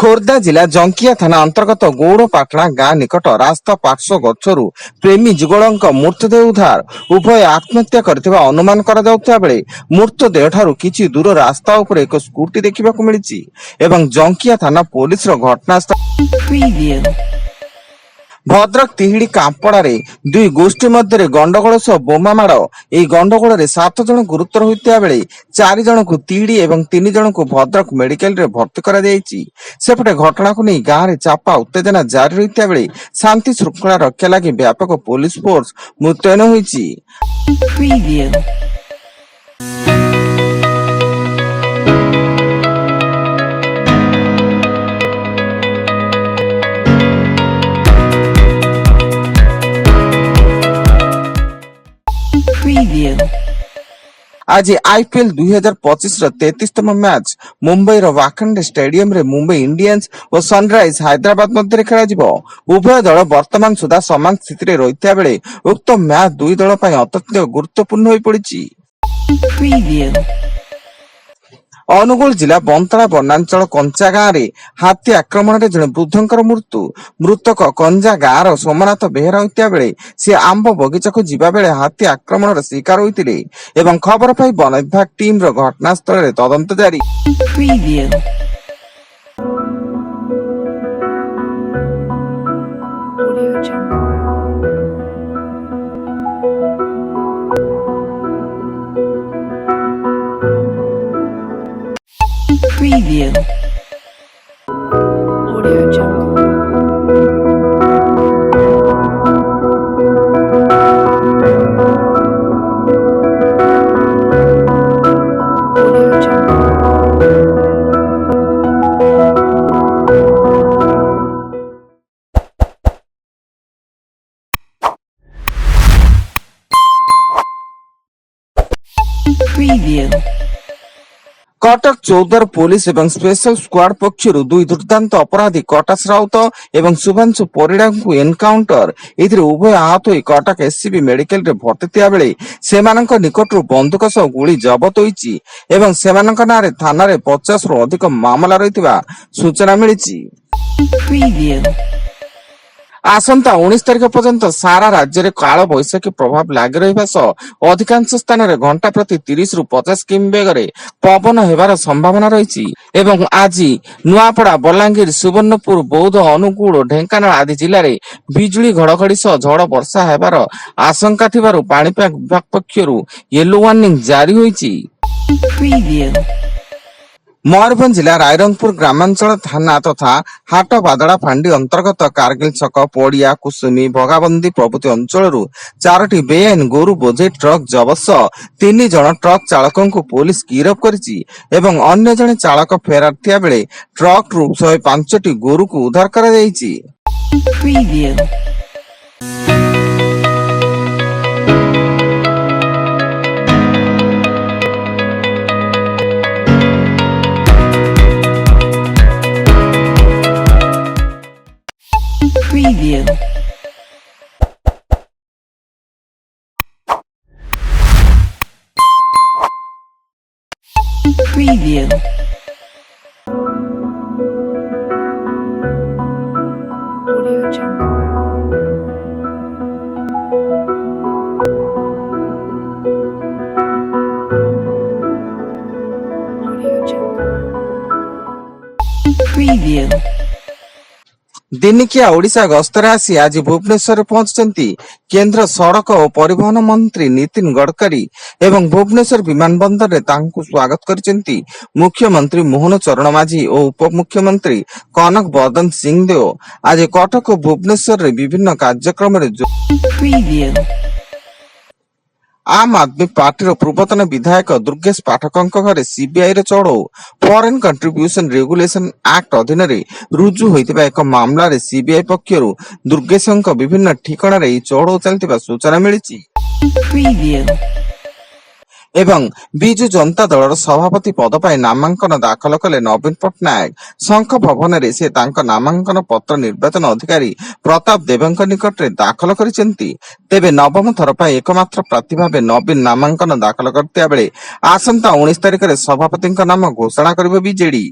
ଖୋର୍ଦ୍ଧା ଜିଲ୍ଲା ଜଙ୍କିଆ ଥାନା ଅନ୍ତର୍ଗତ ଗୌଡ଼ପାଟଣା ଗାଁ ନିକଟ ରାସ୍ତା ପାର୍ଶ୍ୱ ଗଛରୁ ପ୍ରେମୀ ଯୁଗଳଙ୍କ ମୃତଦେହ ଉଦ୍ଧାର। ଉଭୟ ଆତ୍ମହତ୍ୟା କରିଥିବା ଅନୁମାନ କରାଯାଉଥିବା ବେଳେ ମୃତଦେହଠାରୁ କିଛି ଦୂର ରାସ୍ତା ଉପରେ ଏକ ସ୍କୁଟି ଦେଖିବାକୁ ମିଳିଛି ଏବଂ ଜଙ୍କିଆ ଥାନା ପୋଲିସର ଘଟଣାସ୍ଥଳ ଭଦ୍ରକ ତିହିଡି କାମ୍ପଡାରେ ଦୁଇ ଗୋଷ୍ଠୀ ମଧ୍ୟରେ ଗଣ୍ଡଗୋଳ ସହ ବୋମା ମାଡ଼। ଏହି ଗଣ୍ଡଗୋଳରେ 7 ଜଣ ଗୁରୁତର ହୋଇଥିବା ବେଳେ 4 ଜଣଙ୍କୁ ତିହିଡି ଏବଂ 3 ଜଣଙ୍କୁ ଭଦ୍ରକ ମେଡିକାଲରେ ଭର୍ତ୍ତି କରାଯାଇଛି। ସେପଟେ ଘଟଣାକୁ ନେଇ ଗାଁରେ ଚାପା ଉତ୍ତେଜନା ଜାରି ରହିଥିବା ବେଳେ ଶାନ୍ତି ଶୃଙ୍ଖଳା ରକ୍ଷା ଲାଗି ବ୍ୟାପକ ପୋଲିସ ଫୋର୍ସ ମୁତୟନ ହୋଇଛି। आज आईपीएल 2025 33तम मैच मुंबईर वाखंडे स्टेडियम रे मुंबई इंडियंस और सनराइज हैदराबाद मध्य खेल। उभय दल वर्तमान सुधा समान स्थिति में रही बेले उक्त मैच दुई दल अत्यंत गुरुत्वपूर्ण हो पड़ी। अनुगुल जिला बंतला वनांचल कंचा गाँव में हाथी आक्रमण में जड़े वृद्धंकर मृत्यु। मृतक कंजा गाँव सोमनाथ बेहरा होता बेले सी आंब बगीचा को जीवा बेले हाथी आक्रमण शिकार होते एवं खबर पाई वन विभाग टीम घटनास्थल में तदंत जारी। Preview. Audio Jungle. Audio Jungle. Preview. Cuttack चौदर पुलिस एवं स्पेशल स्क्वाड पक्षर दुई दुर्दांत अपराधी कटास राउत एवं शुभांशु परिड़ा को एनकाउंटर उभय आहत हो कटक एससीबी मेडिकल रे भर्ती थिया बेले सेमानक निकटरू बंदूक सह गुली जबत होईची एवं सेमानक नारे थाना रे 50 रु अधिक मामला रहितबा सूचना मिलिची। आसंता 19 तारिख पर्यंत सारा राज्य में काल बैशाखी प्रभाव लगी रहा सह अधिकांश स्थान में घंटा प्रति 30 रु 50 किमी बेगर पवन होबार संभावना रही। आज नुआपड़ा बलांगीर सुवर्णपुर बौद्ध अनुगुल ढेंकानाल आदि जिले में बिजुली घड़घड़ी सह झड़ वर्षा होबार आशंका थिबारु पाणीपाग विभाग पक्षरु येलो वार्निंग जारी होईची। मयूरभंज जिला रायरंगपुर ग्रामांचल थाना तथा हाट बादड़ा फांडी अंतर्गत कारगिल छक पड़िया कुसुमी भगाबंदी प्रभृति अंचल 4टी बेआईन गोरु बोझे ट्रक जबत सह 3 जन ट्रक चालकों को पुलिस गिरफ करिछि एवं अन्य जने चालक फेरार थिया बेले ट्रक रु 105टी गोरु को उद्धार करा जायछि। Preview. Preview. Audio Jungle. Audio Jungle. Preview. दिनिकिया Odisha गस्तर आसी आज भुवनेश्वर पहुंचती केंद्र सड़क और परिवहन मंत्री नितिन गडकरी एवं भुवनेश्वर विमानबंदर रे तांकु स्वागत करिसेंती मुख्यमंत्री मोहन चरण माझी और उपमुख्यमंत्री कनक बर्धन सिंहदेव। आज कटक और भुवनेश्वर रे विभिन्न कार्यक्रम आम आदमी पार्टी पूर्वतन विधायक दुर्गेश पाठक घरे सीबीआई चढ़ऊ फॉरेन कंट्रीब्यूशन रेगुलेशन एक्ट अधीन रुजु होइतिबा एक मामला रे सीबीआई पक्षरु दुर्गेश विभिन्न ठिकाना रे चढ़ऊ चलतिबा सूचना मिलिछि। एवं बिजु जनता दलर सभापति पद पाई नामांकन दाखल कले नवीन पट्टनायक शंख भवन रे से तांका नामांकन पत्र निर्वाचन अधिकारी प्रताप देवଙ୍କ निकट रे दाखल करिसेंती। तेबे नवम थर पाई एकमात्र प्रार्थी भाबे नवीन नामांकन दाखल करतिया बेले आसंता 19 तारिख रे सभापतिଙ୍କ नाम घोषणा करिबो बीजेडी।